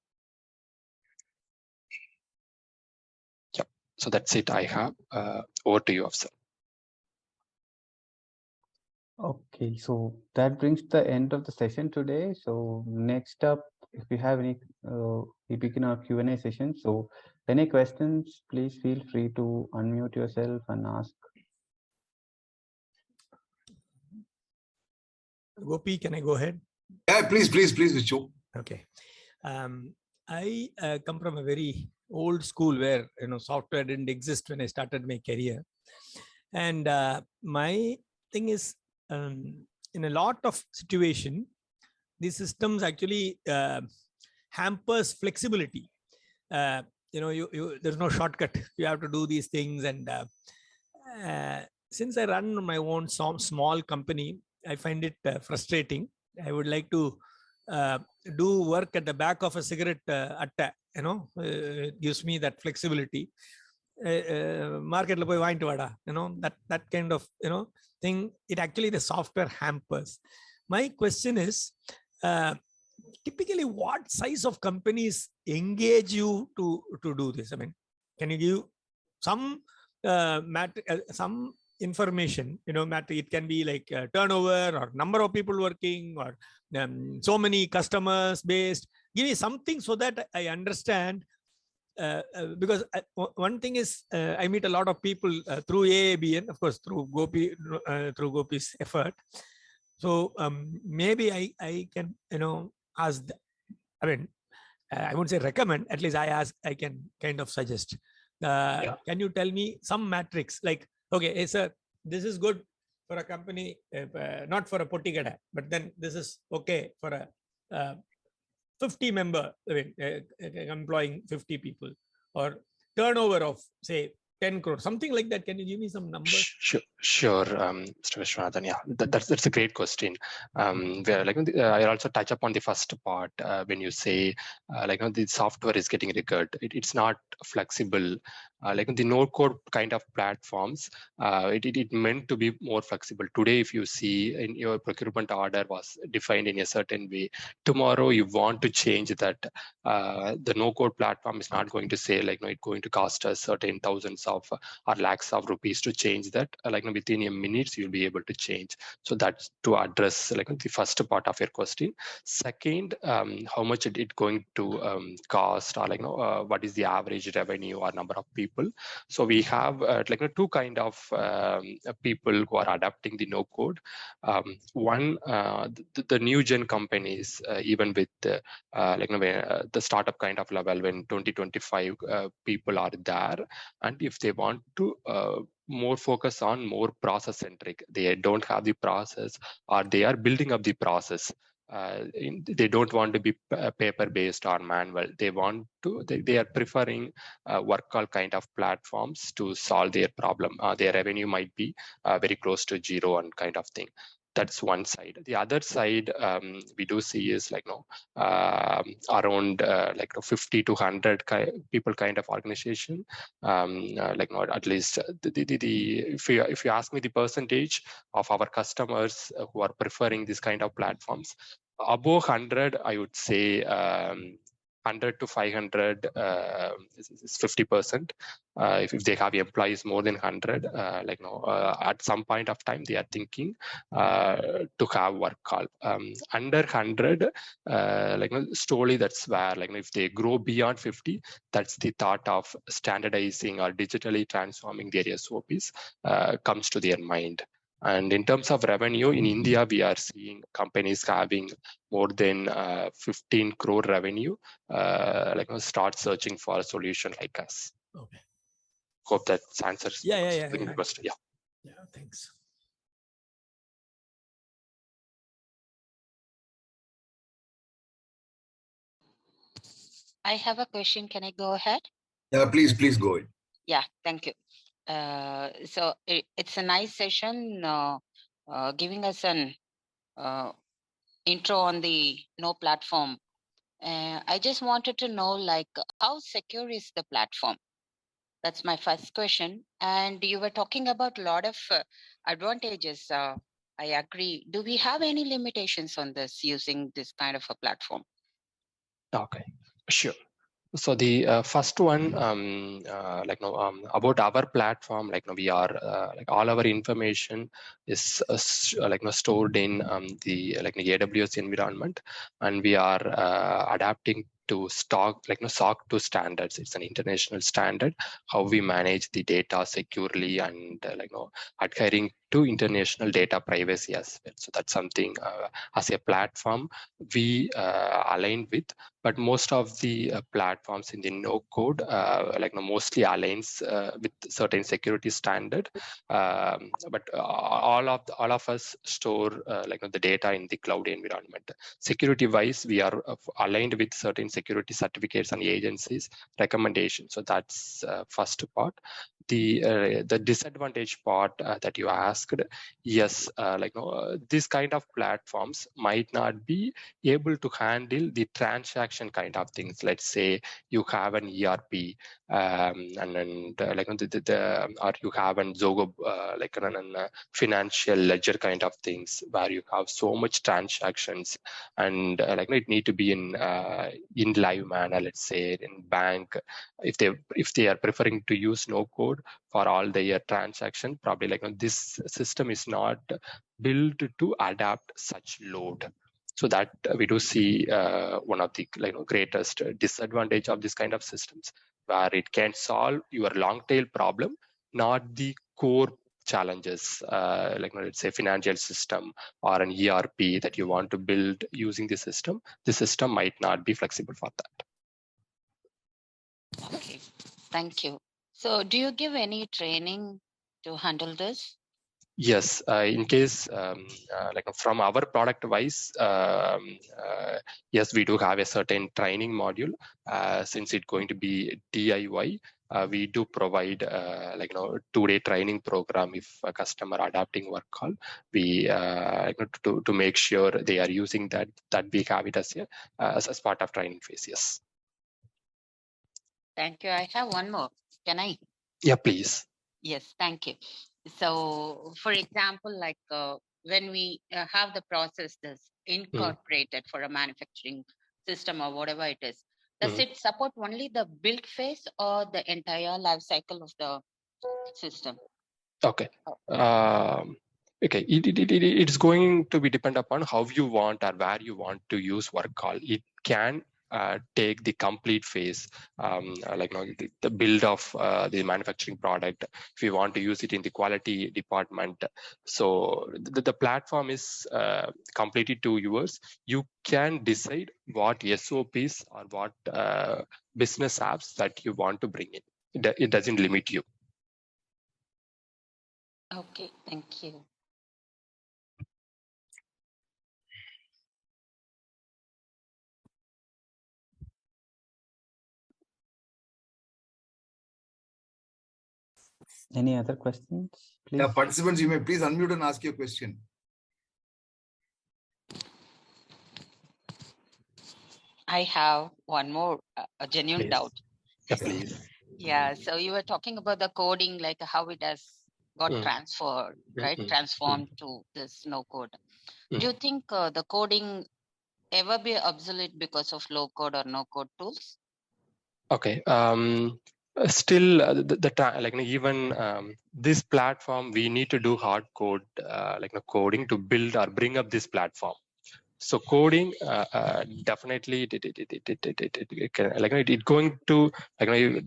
Yep. So that's it I have. Over to you, Afsal. Okay, so that brings the end of the session today. So next up, if you have any, we begin our Q&A session. So any questions, please feel free to unmute yourself and ask. Gopi, can I go ahead? Yeah, please, Vichu. Okay. I come from a very old school where software didn't exist when I started my career, and my thing is in a lot of situation, these systems actually hampers flexibility. There's no shortcut. You have to do these things, and since I run my own small company, I find it frustrating. I would like to do work at the back of a cigarette atta. It gives me that flexibility. Market la poi vaangitu vada, that kind of thing. It actually, the software hampers. My question is, typically what size of companies engage you to do this? I mean, can you give some some information? Matter, it can be like turnover or number of people working, or so many customers based. Give me something so that I understand. Because one thing is, I meet a lot of people through AABN, of course, through Gopi's effort. So maybe I can ask. I mean, I wouldn't say recommend. At least I can kind of suggest. Can you tell me some metrics like, okay, hey sir, this is good for a company, not for a potty gada, but then this is okay for a 50 member, I mean, employing 50 people, or turnover of say 10 crore, something like that. Can you give me some numbers? Sure, Mr. Vishwanathan. Yeah, that's a great question. Where I also touch upon the first part when you say the software is getting rigid. It's not flexible. The no-code kind of platforms, it meant to be more flexible. Today, if you see in your procurement order was defined in a certain way, tomorrow you want to change that. The no-code platform is not going to say it's going to cost us certain thousands of or lakhs of rupees to change that. Within a minute you'll be able to change. So that's to address the first part of your question. Second, how much it going to cost, or what is the average revenue or number of people. So we have two kind of people who are adapting the no code. One, the new gen companies, even with the startup kind of level, when 20-25 people are there, and if they want to more focus on more process centric, they don't have the process, or they are building up the process. They don't want to be paper based or manual. They want to, they are preferring work call kind of platforms to solve their problem. Their revenue might be very close to zero and kind of thing. That's one side. The other side we do see is around 50 to 100 people kind of organization. At least if you ask me the percentage of our customers who are preferring this kind of platforms, above 100, I would say 100 to 500 is 50%. If they have employees more than 100, at some point of time they are thinking to have work call. Under 100, slowly that's where if they grow beyond 50, that's the thought of standardizing or digitally transforming their SOPs comes to their mind. And in terms of revenue, in India, we are seeing companies having more than 15 crore revenue, start searching for a solution like us. Okay. Hope that answers the question. Yeah, thanks. I have a question. Can I go ahead? Yeah, please go ahead. Yeah, thank you. So it's a nice session, giving us an intro on the no platform. I just wanted to know, how secure is the platform? That's my first question. And you were talking about a lot of advantages. I agree. Do we have any limitations on this, using this kind of a platform? Okay, sure. So the first one, about our platform, we are all our information is stored in the AWS environment, and we are adapting to SOC 2 standards. It's an international standard, how we manage the data securely and adhering to international data privacy as well. So that's something as a platform we aligned with, but most of the platforms in the no code mostly aligns with certain security standard. But all of us store the data in the cloud environment. Security wise, we are aligned with certain security certificates and agencies recommendations. So that's first part. The disadvantage part that you asked, yes, this kind of platforms might not be able to handle the transaction kind of things. Let's say you have an ERP or you have an Zogo financial ledger kind of things where you have so much transactions and it need to be in live manner. Let's say in bank, if they are preferring to use no code for all their transaction, probably this system is not built to adapt such load. So that we do see one of the greatest disadvantage of this kind of systems, where it can solve your long tail problem, not the core challenges, let's say financial system or an ERP that you want to build using the system. The system might not be flexible for that. Okay, thank you. So do you give any training to handle this? Yes, in case from our product wise, yes, we do have a certain training module. Since it's going to be DIY, we do provide 2-day training program if a customer adapting work call. We to make sure they are using that we have it as part of training phase. Yes. Thank you. I have one more. Can I? Yeah, please. Yes, thank you. So, for example, when we have the process that's incorporated for a manufacturing system or whatever it is, does it support only the build phase or the entire life cycle of the system? Okay. Okay. It's going to be depend upon how you want or where you want to use work call. It can take the complete phase, the build of the manufacturing product. If you want to use it in the quality department, so the platform is completely to yours. You can decide what SOPs or what business apps that you want to bring in. It doesn't limit you. Okay, thank you. Any other questions, please? Yeah, participants, you may please unmute and ask your question. I have one more, a genuine Please. doubt. Yeah, please. Yeah, so you were talking about the coding, like how it has got transferred, right? Transformed to this no code. Do you think the coding ever be obsolete because of low code or no code tools? Okay. Still, even this platform, we need to do hard code, coding to build or bring up this platform. So coding definitely it can, it going to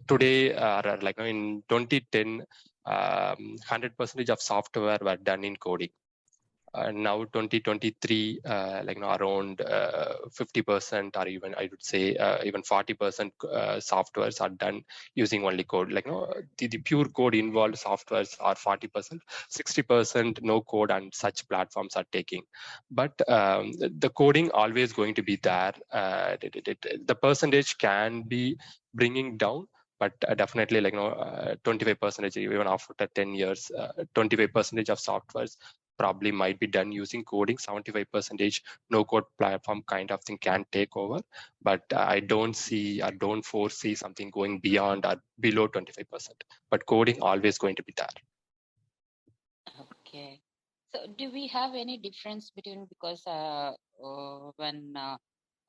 today or in 2010, 100% of software were done in coding. Now 2023, around 50%, or even I would say even 40% softwares are done using only code. The pure code involved softwares are 40%, 60% no code, and such platforms are taking. But the coding always going to be there. The percentage can be bringing down, but definitely 25%, even after 10 years, 25% of softwares probably might be done using coding. 75% no code platform kind of thing can take over, but I don't foresee something going beyond or below 25%. But coding always going to be there. Okay. So do we have any difference between, because when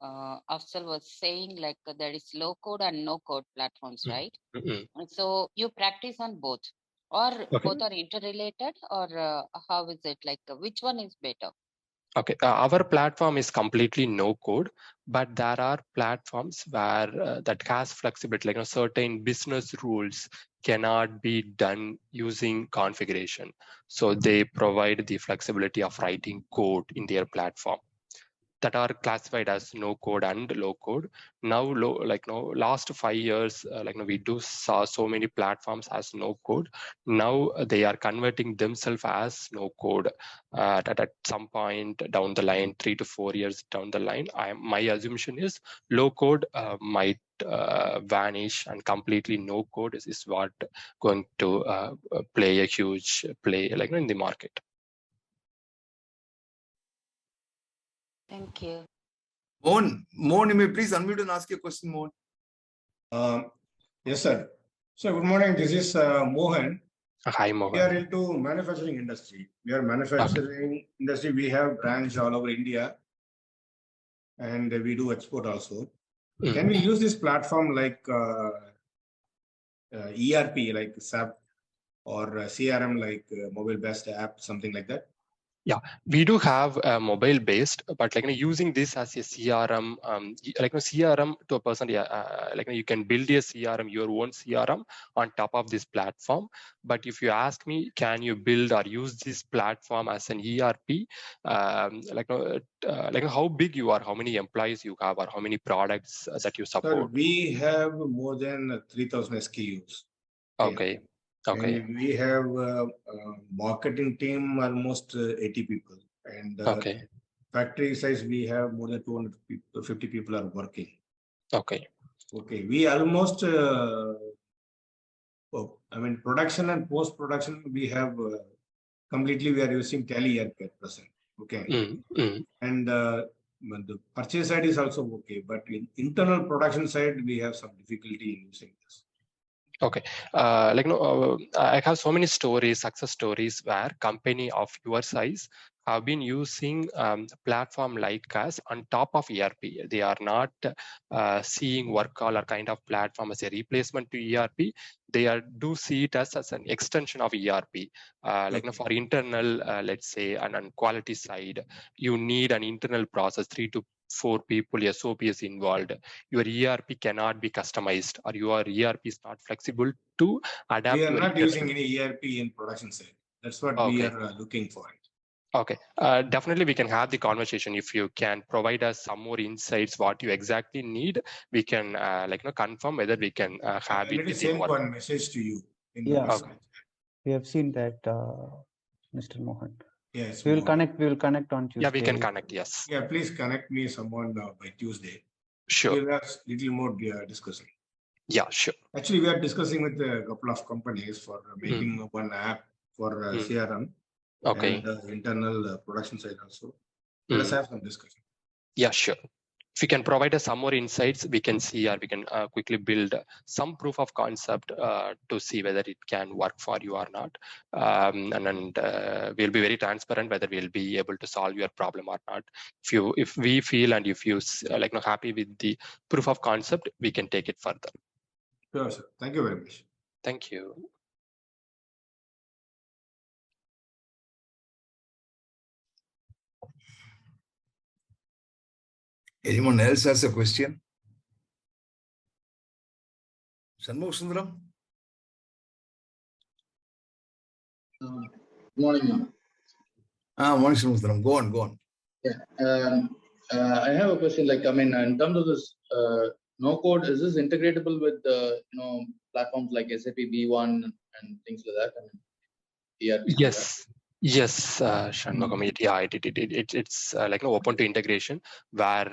Afsal was saying there is low code and no code platforms, right? So you practice on both, or both are interrelated, or how is it, which one is better? Okay, our platform is completely no code, but there are platforms where that has flexibility, like certain business rules cannot be done using configuration. So they provide the flexibility of writing code in their platform that are classified as no code and low code. Now, last 5 years, we do saw so many platforms as no code. Now they are converting themselves as no code. At some point down the line, 3 to 4 years down the line, my assumption is low code might vanish, and completely no code is what going to play a huge play in the market. Thank you. Mohan, you may please unmute and ask your question, Mohan. Yes, sir. So good morning. This is Mohan. Hi, Mohan. We are into manufacturing industry. We are manufacturing industry. We have branch all over India, and we do export also. Can we use this platform like ERP, like SAP, or CRM, like mobile-based app, something like that? Yeah, we do have mobile-based, but using this as a CRM, CRM to a person, you can build a CRM, your own CRM on top of this platform. But if you ask me, can you build or use this platform as an ERP? How big you are, how many employees you have, or how many products that you support? Sir, we have more than 3,000 SKUs. Okay. Okay. And we have marketing team almost 80 people, and factory size we have more than 250 people are working. Okay. Okay, we almost production and post production we have completely we are using Tally at present. Okay, and the purchase side is also okay, but in internal production side we have some difficulty in using this. Okay, I have so many stories, success stories, where company of your size have been using platform like us on top of ERP. They are not seeing Workall or kind of platform as a replacement to ERP. They do see it as an extension of ERP. For internal, let's say, and on quality side, you need an internal process, 3 to 4 people, SOP is involved. Your ERP cannot be customized, or your ERP is not flexible to adapt. We are not using any ERP in production side. That's what we are looking for. Okay, definitely we can have the conversation. If you can provide us some more insights, what you exactly need, we can confirm whether we can have it. Let me send one message to you. We have seen that, Mr. Mohan. Yes, we will connect. We will connect on Tuesday. Yeah, we can connect. Yes. Yeah, please connect me someone by Tuesday. Sure. We'll have little more discussion. Yeah, sure. Actually, we are discussing with a couple of companies for making one app for CRM. Okay. And internal production side also. Let us have some discussion. Yeah, sure. If you can provide us some more insights, we can see, or we can quickly build some proof of concept to see whether it can work for you or not. And we'll be very transparent whether we'll be able to solve your problem or not. If we feel and if you happy with the proof of concept, we can take it further. Sure, sir. Thank you very much. Thank you. Anyone else has a question? Shanmugh Sundaram? Morning. Morning, Shanmugh Sundaram. Go on. Yeah. I have a question. In terms of this no code, is this integratable with platforms like SAP B1 and things like that? ERP yes. Yes, Shanmugh, yeah, it's open to integration, where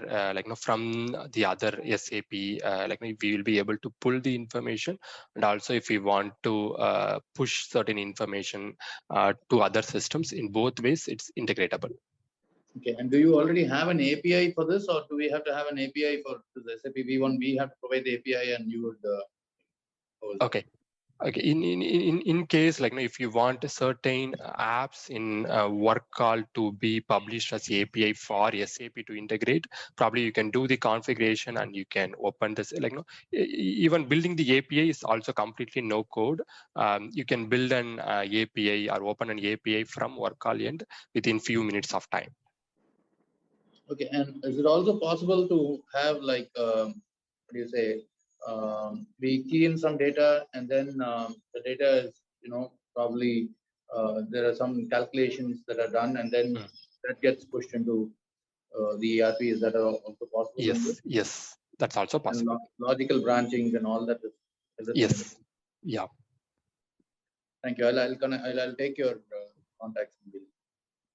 from the other SAP, we will be able to pull the information, and also if we want to push certain information to other systems, in both ways, it's integratable. Okay, and do you already have an API for this, or do we have to have an API for the SAP V1? We have to provide the API, and you would. Okay. Okay, in case if you want certain apps in Workall to be published as API for SAP to integrate, probably you can do the configuration and you can open this. Even building the API is also completely no code. You can build an API or open an API from Workall end within few minutes of time. Okay, and is it also possible to have like what do you say? We key in some data, and then the data is probably there are some calculations that are done, and then that gets pushed into the ERP. Is that also possible? Yes, yes, that's also possible. And logical branching and all that. Yes, yeah. Thank you. I'll take your contacts and we'll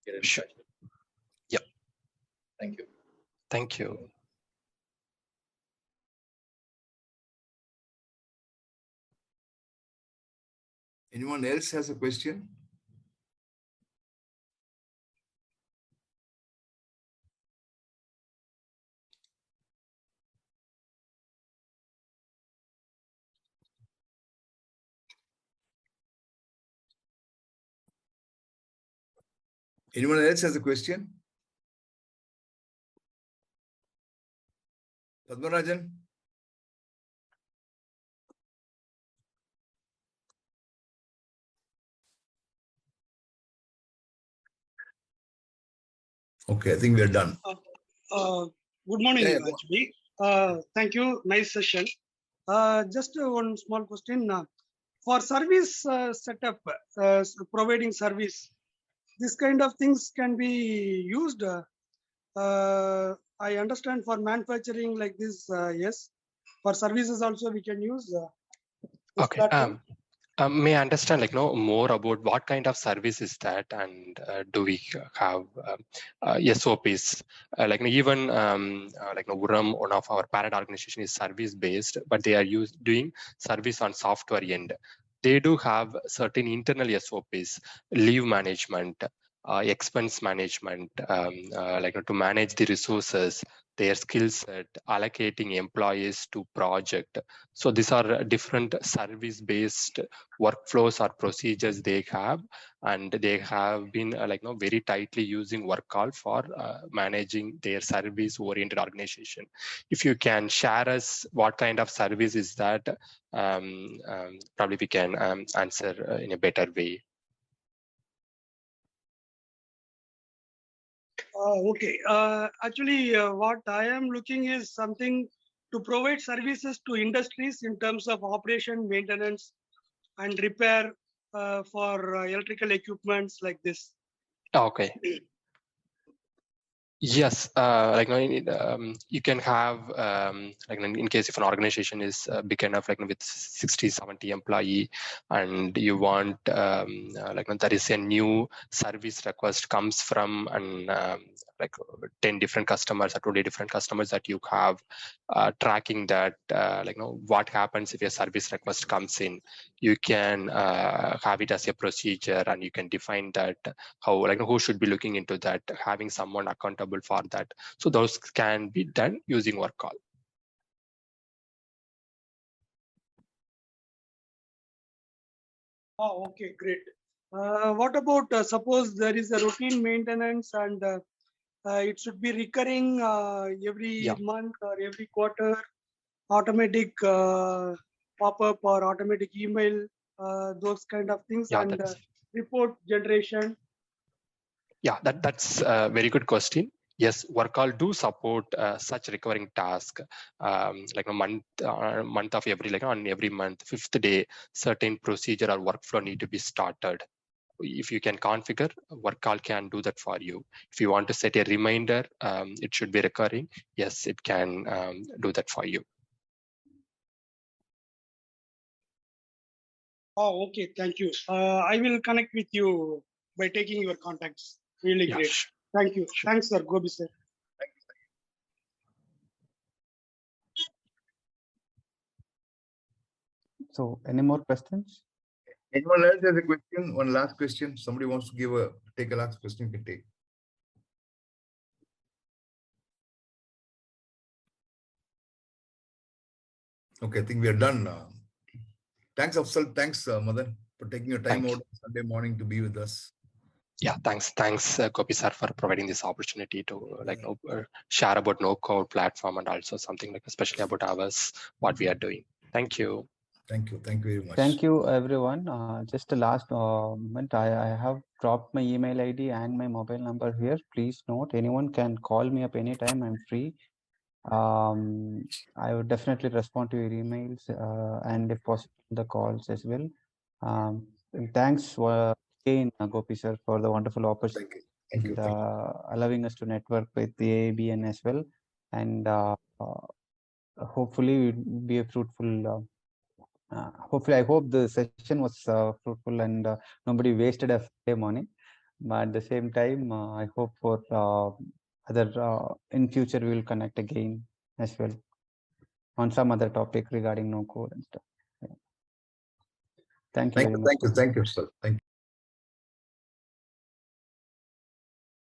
get in touch. Yeah. Thank you. Thank you. Anyone else has a question? Anyone else has a question? Padmarajan? Okay, I think we are done. Good morning, Ajbi. Thank you. Nice session. Just one small question. For service setup, providing service, this kind of things can be used. I understand for manufacturing like this, yes. For services also we can use. Okay. May I understand more about what kind of service is that, and do we have SOPs? Even Uram, one of our parent organization is service based, but they are doing service on software end. They do have certain internal SOPs, leave management, expense management, to manage the resources, their skill set, allocating employees to project. So these are different service-based workflows or procedures they have, and they have been very tightly using WorkCall for managing their service-oriented organization. If you can share us what kind of service is that, probably we can answer in a better way. Okay. Actually, what I am looking is something to provide services to industries in terms of operation, maintenance, and repair for electrical equipments like this. Okay. Yes, you can have in case if an organization is big enough, with 60, 70 employee, and you want there is a new service request comes from 10 different customers or 20 different customers that you have, tracking that what happens if a service request comes in. You can have it as a procedure, and you can define that how who should be looking into that, having someone accountable for that. So those can be done using WorkCall. Oh, okay, great. What about suppose there is a routine maintenance and it should be recurring every month or every quarter, automatic pop-up or automatic email, those kind of things, and report generation. Yeah, that's a very good question. Yes, WorkCall do support such recurring task, like a month of every on every month, 5th day, certain procedure or workflow need to be started. If you can configure, WorkCall can do that for you. If you want to set a reminder, it should be recurring. Yes, it can do that for you. Oh, okay. Thank you. I will connect with you by taking your contacts. Really great. Thank you. Sure. Thanks, sir. Gobi, sir. So, any more questions? Anyone else has a question? One last question. Somebody wants to take a last question, you can take. Okay, I think we are done. Thanks, Afsal. Thanks, Madan, for taking your time out Sunday morning to be with us. Yeah, thanks, Gopi sir, for providing this opportunity to share about no code platform, and also something especially about ours, what we are doing. Thank you. Thank you. Thank you very much. Thank you, everyone. Just a last moment, I have dropped my email ID and my mobile number here. Please note, anyone can call me up anytime. I'm free. I would definitely respond to your emails and if possible, the calls as well. And thanks again, Gopi sir, for the wonderful opportunity. Thank you. Thank you. Allowing us to network with the AABN as well. And hopefully it will be a fruitful hopefully, I hope the session was fruitful and nobody wasted a Friday morning. But at the same time, I hope for in future we will connect again as well on some other topic regarding no code and stuff. Yeah. Thank you very much. Thank you. Thank you, sir. Thank you.